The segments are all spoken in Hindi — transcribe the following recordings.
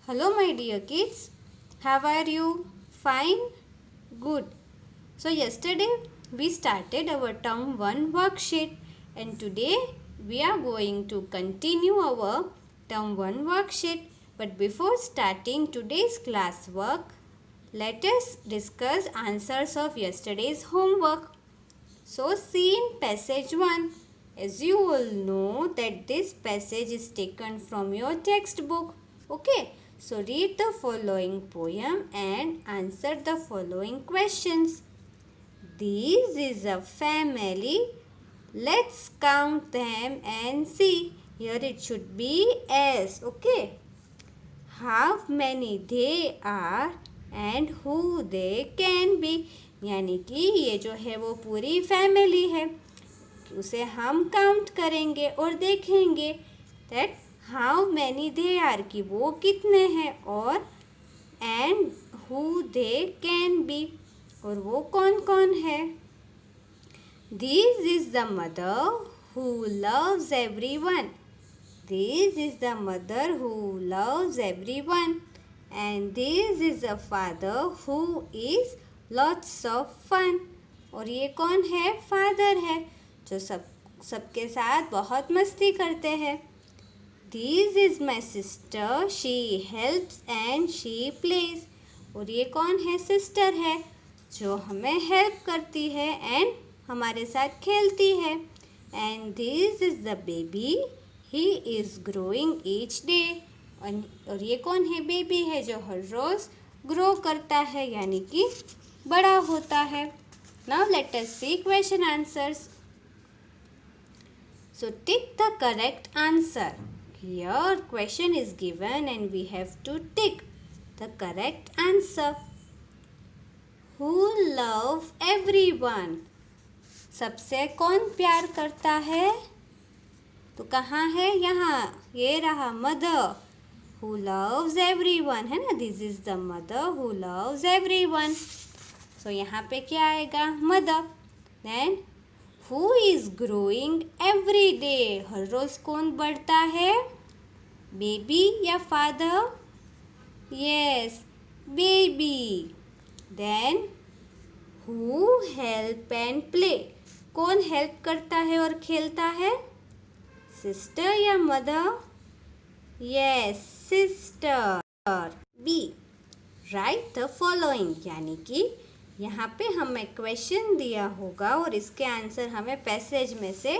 Hello, my dear kids. How are you? Fine? Good. So, yesterday we started our term 1 worksheet, and today we are going to continue our term 1 worksheet. But before starting today's classwork, let us discuss answers of yesterday's homework. So, see in passage 1. As you all know that this passage is taken from your textbook. Okay. So, read the following poem and answer the following questions. This is a family. Let's count them and see. Here it should be S. Okay. How many they are and who they can be. यानी कि ये जो है वो पूरी फैमिली है, उसे हम काउंट करेंगे और देखेंगे that how many they are की वो कितने हैं, और and who they can be और वो कौन कौन है. This is the mother who loves everyone. This is the mother who loves everyone. And this is the father who is lots of fun. और ये कौन है? फादर है, जो सबके साथ बहुत मस्ती करते हैं. This is my sister. She helps and she plays. और ये कौन है? सिस्टर है, जो हमें हेल्प करती है एंड हमारे साथ खेलती है. And this is the baby. He is growing each day. और ये कौन है? बेबी है, जो हर रोज ग्रो करता है, यानी कि बड़ा होता है. Now let us see question answers. So tick the correct answer. Here question is given and we have to tick the correct answer. Who love everyone? सबसे कौन प्यार करता है? तो कहाँ है? यहाँ, ये रहा mother. Who loves everyone, है ना? This is the mother who loves everyone. So यहाँ पे क्या आएगा? Mother. Then who is growing every day. हर रोज कौन बढ़ता है? बेबी या father? Yes, baby. Then who help and play. कौन हेल्प करता है और खेलता है? सिस्टर या mother? Yes, sister. B, write the following. यानी कि यहाँ पे हमें क्वेश्चन दिया होगा और इसके आंसर हमें पैसेज में से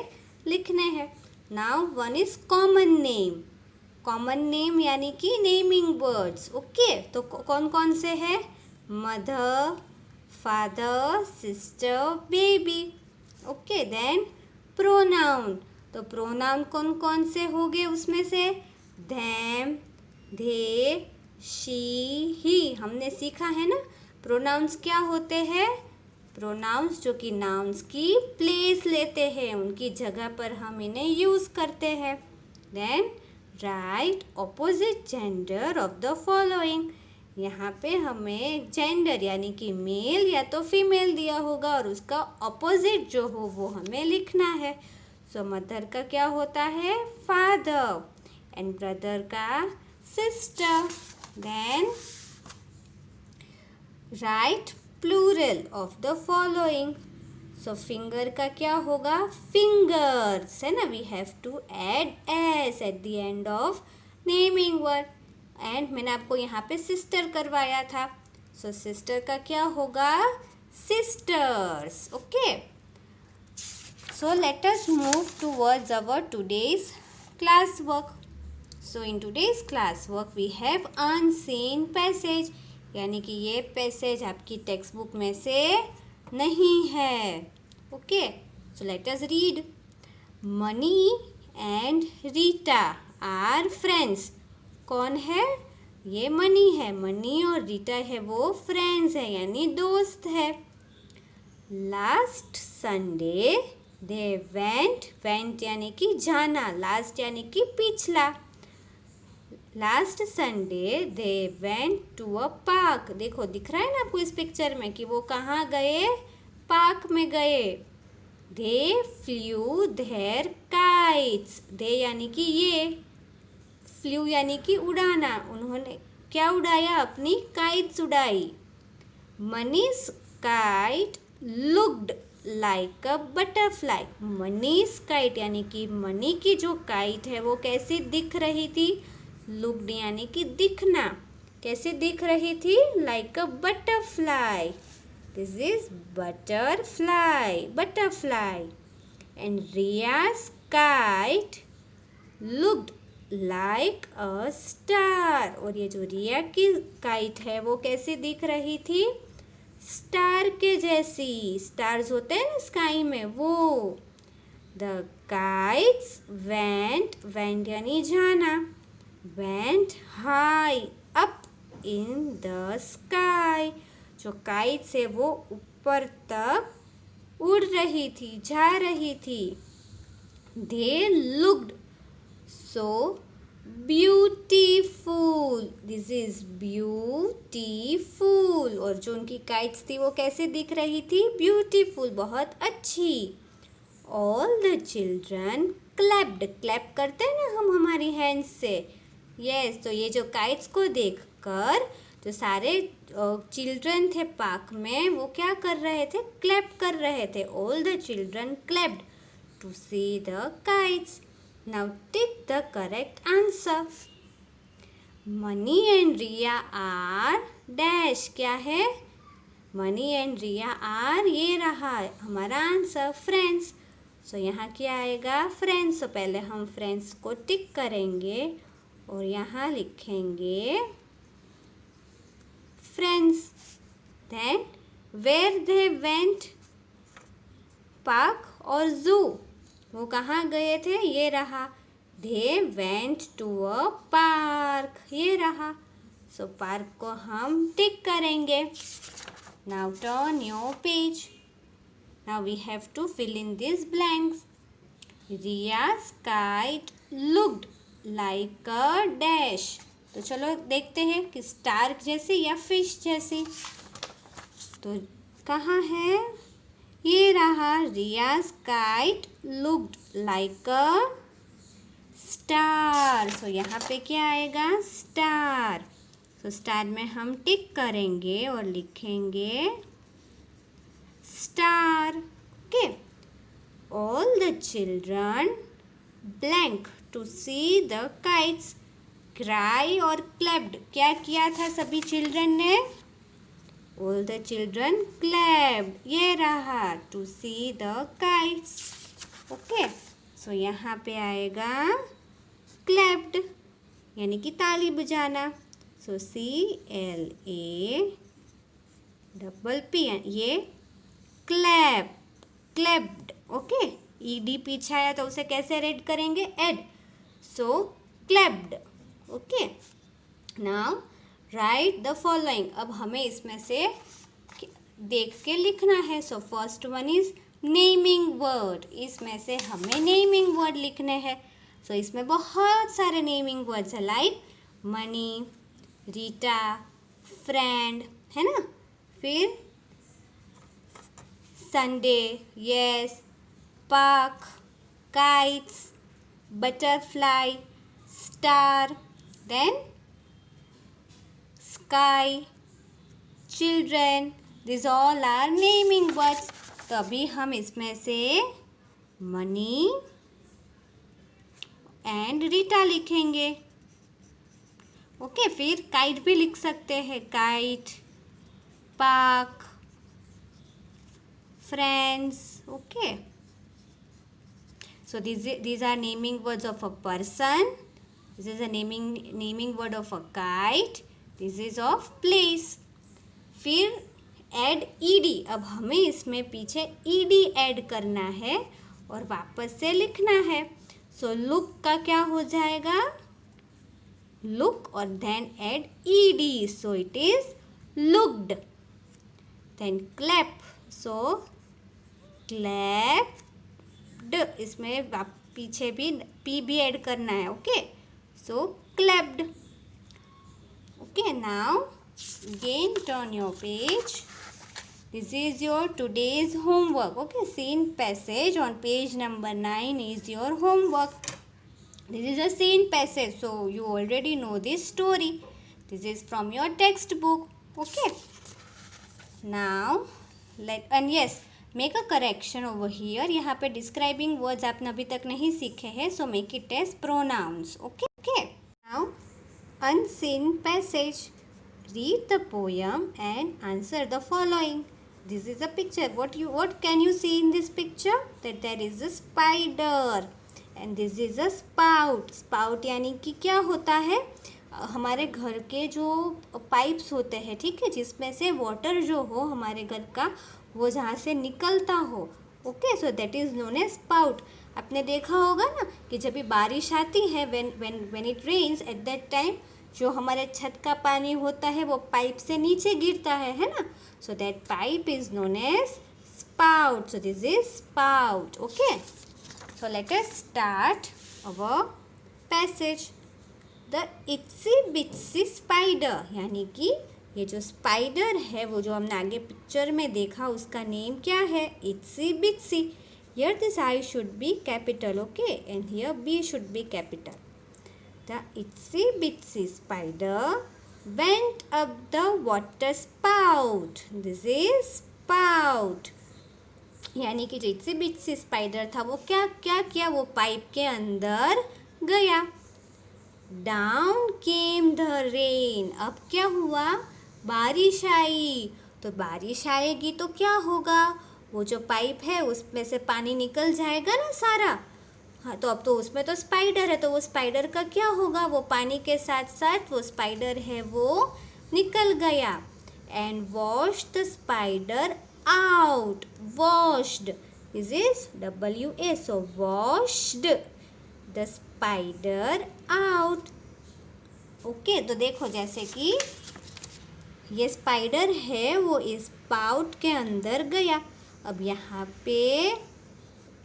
लिखने हैं. Now one is common name. Common name यानी कि नेमिंग वर्ड्स. ओके, तो कौन कौन से हैं? Mother, father, sister, baby. Okay. Then pronoun. तो प्रोनाउन कौन कौन से हो गए उसमें से? Them, they, she, he. हमने सीखा है ना प्रोनाउंस क्या होते हैं. प्रोनाउंस जो कि नाउन्स की प्लेस लेते हैं, उनकी जगह पर हम इन्हें यूज़ करते हैं. Then write opposite gender of the following. यहाँ पे हमें जेंडर यानी कि मेल या तो फीमेल दिया होगा और उसका ऑपोजिट जो हो वो हमें लिखना है. सो मदर का क्या होता है? फादर. एंड ब्रदर का sister. Then write plural of the following. So finger का क्या होगा? फिंगर्स, है ना? We have to add S at the end of naming word. And मैंने आपको यहाँ पे सिस्टर करवाया था. सो सिस्टर का क्या होगा? Sisters. Okay. So let us move towards our today's class work. So in today's class work we have unseen passage. यानी कि ये पैसेज आपकी टेक्स्ट बुक में से नहीं है. Okay. So let us read. Mani and Rita are friends. कौन है? ये मनी है. मनी और रीटा है वो फ्रेंड्स है, यानी दोस्त है. लास्ट संडे दे वेंट यानी कि जाना. लास्ट यानी कि पिछला. Last Sunday they went to a park. देखो दिख रहा है ना आपको इस पिक्चर में कि वो कहाँ गए? पार्क में गए. They flew their kites. They यानी कि ये, फ्लू यानी कि उड़ाना. उन्होंने क्या उड़ाया? अपनी काइट्स उड़ाई। Manish kite looked like a butterfly. Manish kite यानी कि मनी की जो काइट है वो कैसी दिख रही थी? लुक्ड यानी कि दिखना। कैसे दिख रही थी? Like a butterfly. This is butterfly, butterfly. And Riya's kite looked like a star। और ये जो रिया की काइट है वो कैसी दिख रही थी? स्टार के जैसी। स्टार्स होते हैं ना स्काई में, वो। द काइट्स वेंट यानी जाना, went high up in the sky. जो काइट्स है वो ऊपर तक उड़ रही थी, जा रही थी। They looked so beautiful. This is beautiful. और जो उनकी काइट्स थी वो कैसे दिख रही थी? ब्यूटीफुल, बहुत अच्छी। All the children clapped. Clap करते हैं ना हम हमारी हैंड्स से। यस, तो ये जो काइट्स को देखकर जो सारे चिल्ड्रन थे पार्क में वो क्या कर रहे थे? क्लैप कर रहे थे। All the children clapped to see the kites. Now take the correct answer. Mani and Riya are dash। क्या है? Mani and Riya are, ये रहा हमारा आंसर, फ्रेंड्स। सो यहाँ क्या आएगा? फ्रेंड्स। तो पहले हम फ्रेंड्स को टिक करेंगे और यहाँ लिखेंगे friends. Then where they went, park और जू। वो कहाँ गए थे? ये रहा, they went to a park, ये रहा। सो पार्क को हम टिक करेंगे। Now turn your page. Now we have to fill in this blanks. Riya's kite looked like a dash। तो चलो देखते हैं कि स्टार जैसी या फिश जैसी। तो कहाँ है? ये रहा, रिया's kite looked like a star। सो यहाँ पे क्या आएगा? स्टार। सो स्टार में हम टिक करेंगे और लिखेंगे star. Okay. All the children blank to see the kites. Cry और क्लैप्ड। क्या किया था सभी चिल्ड्रन ने? All the children clapped। ये रहा, to see the kites। Okay, so यहाँ पे आएगा clapped यानी कि ताली बजाना। सो CLAPP ये clap, clapped। ओके, ED पीछे आया तो उसे कैसे रेड करेंगे? Ed. So clapped। Okay, now write the following. अब हमें इसमें से देख के लिखना है। So first one is naming word. इसमें से हमें नेमिंग वर्ड लिखने हैं। सो इसमें बहुत सारे नेमिंग वर्ड्स है, लाइक मनी, रीटा, फ्रेंड, है ना। फिर Sunday, yes, park, kites, butterfly, star, then sky, children, these all are naming words। तो अभी हम इसमें से मनी एंड रीटा लिखेंगे। ओके, फिर काइट भी लिख सकते हैं, kite, park, friends. Okay, so these are naming words of a person। This is a naming word of a kite। This is of place. फिर एड ईडी। अब हमें इसमें पीछे ईडी ऐड करना है और वापस से लिखना है। सो लुक का क्या हो जाएगा? लुक और then add ED. So it is looked. Then clap. So clapped. इसमें पीछे भी पी भी ऐड करना है। Okay, so clapped. Okay, now again turn your page. This is your today's homework. Okay, scene passage on page number 9 is your homework. This is a scene passage, so you already know this story. This is from your textbook. Okay. Now and yes, make a correction over here. यहाँ पे describing words आपने अभी तक नहीं सीखे हैं, so make it as pronouns. Okay. Now unseen passage. Read the poem and answer the following. This is a picture. What can you see in this picture? That there is a spider and this is a spout. Spout यानी कि क्या होता है? हमारे घर के जो पाइप्स होते हैं, ठीक है, जिसमें से वाटर जो हो हमारे घर का वो जहाँ से निकलता हो. Okay, so that is known as spout. आपने देखा होगा ना कि जब भी बारिश आती है, when it rains, at that time जो हमारे छत का पानी होता है वो पाइप से नीचे गिरता है ना. So that pipe is known as spout. So this is spout. Okay, so let us start our passage. The itsy bitsy spider, यानी कि ये जो स्पाइडर है वो जो हमने आगे पिक्चर में देखा उसका नेम क्या है? Itsy bitsy. Here this I should be capital. Okay, and here B should be capital. The itsy bitsy spider went up the water spout. This is spout. यानी कि जो इट्सी बिट्सी स्पाइडर था वो क्या किया? वो पाइप के अंदर गया. Down came the rain. अब क्या हुआ? बारिश आई. तो बारिश आएगी तो क्या होगा? वो जो पाइप है उसमें से पानी निकल जाएगा ना सारा. हाँ, तो अब तो उसमें तो स्पाइडर है, तो वो स्पाइडर का क्या होगा? वो पानी के साथ साथ वो स्पाइडर है वो निकल गया. And wash the spider out. Washed, this is WA. So washed the spider out. Okay, तो देखो जैसे कि ये स्पाइडर है वो इस स्पाउट के अंदर गया. अब यहाँ पे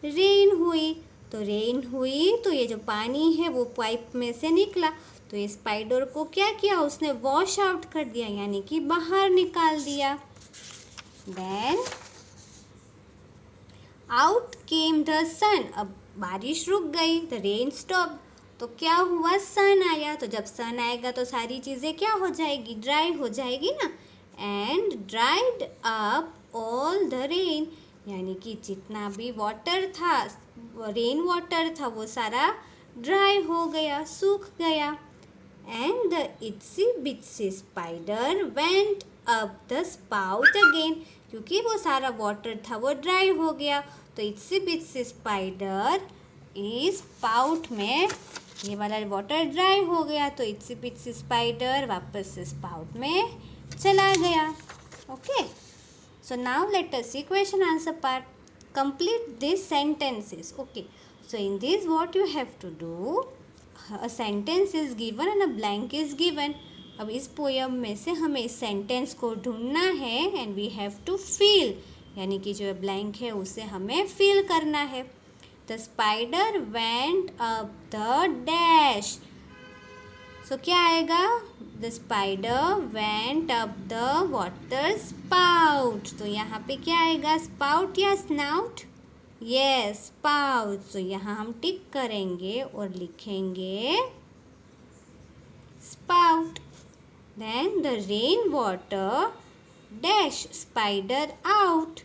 रेन हुई, तो ये जो पानी है वो पाइप में से निकला. तो ये स्पाइडर को क्या किया? उसने वॉश आउट कर दिया, यानी कि बाहर निकाल दिया. देन आउट केम द सन. अब बारिश रुक गई, द रेन स्टॉप. तो क्या हुआ? सन आया. तो जब सन आएगा तो सारी चीज़ें क्या हो जाएगी? ड्राई हो जाएगी ना. And dried up all the rain, यानी कि जितना भी वाटर था, रेन वाटर था, वो सारा ड्राई हो गया, सूख गया. And the itsy bitsy spider went up the spout again. क्योंकि वो सारा वाटर था वो ड्राई हो गया, तो इट्सी बिट्सी स्पाइडर इस स्पाउट में ये वाला वाटर ड्राई हो गया, तो इट्सी बिट्सी स्पाइडर वापस से स्पाउट में चला गया. Okay, so now let us see question answer part. Complete these sentences. Okay, so in this what you have to do, a sentence is given and a blank is given. अब इस पोयम में से हमें इस सेंटेंस को ढूंढना है and we have to fill, यानी कि जो ब्लैंक है उसे हमें फील करना है. The spider went up the dash. So क्या आएगा? The spider went up the water spout. तो यहाँ पे क्या आएगा? स्पाउट या स्नाउट? Yes, spout. तो यहाँ हम टिक करेंगे और लिखेंगे spout. Then the rain water dash spider out.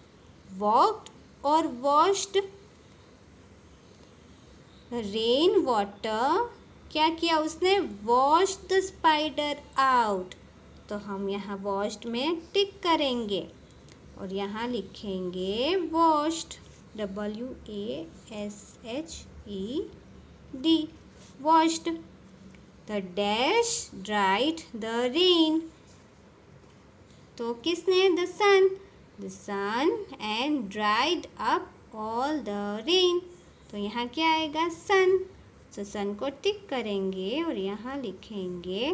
Walked और वॉश्ड. रेन वाटर क्या किया उसने? Wash the spider out. तो हम यहाँ वॉश्ड में टिक करेंगे और यहाँ लिखेंगे washed. WASHED. Washed. The dash dried the rain. तो किसने? The sun. The sun and dried up all the rain. तो यहाँ क्या आएगा? सन. तो सन को टिक करेंगे और यहाँ लिखेंगे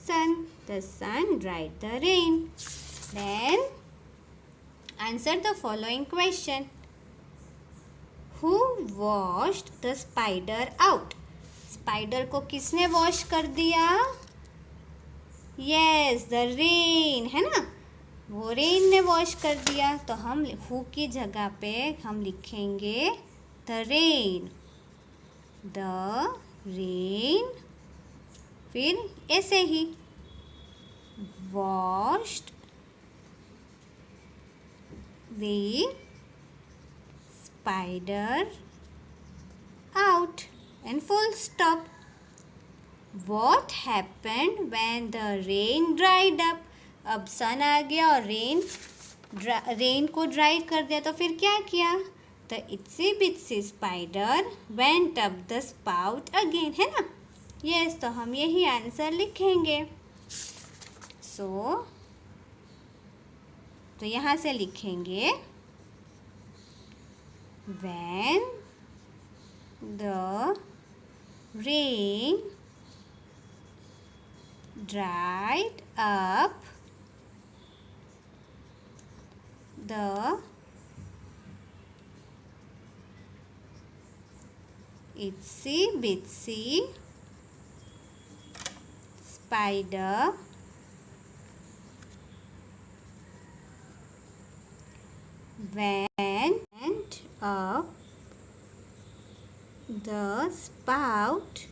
sun. The sun dried the rain. Then answer the following question. Who washed the spider out. Spider को किसने वॉश कर दिया? यस, द रेन, है ना. वो रेन ने वॉश कर दिया. तो हम हु की जगह पे हम लिखेंगे द रेन. द रेन, फिर ऐसे ही washed the spider out. And full stop. What happened when the rain dried up? अब सन आ गया और रेन को ड्राई कर दिया, तो फिर क्या किया? The itsy bitsy spider went up the spout again, है ना? Yes, तो हम यही आंसर लिखेंगे. तो यहाँ से लिखेंगे when the rain dried up the itsy bitsy spider went up the spout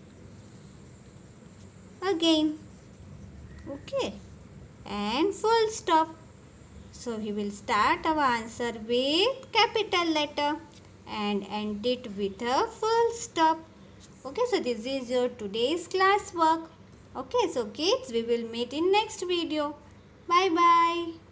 again. Okay, and full stop. So we will start our answer with capital letter and end it with a full stop. Okay, so this is your today's class work. Okay, so kids, we will meet in next video. Bye bye.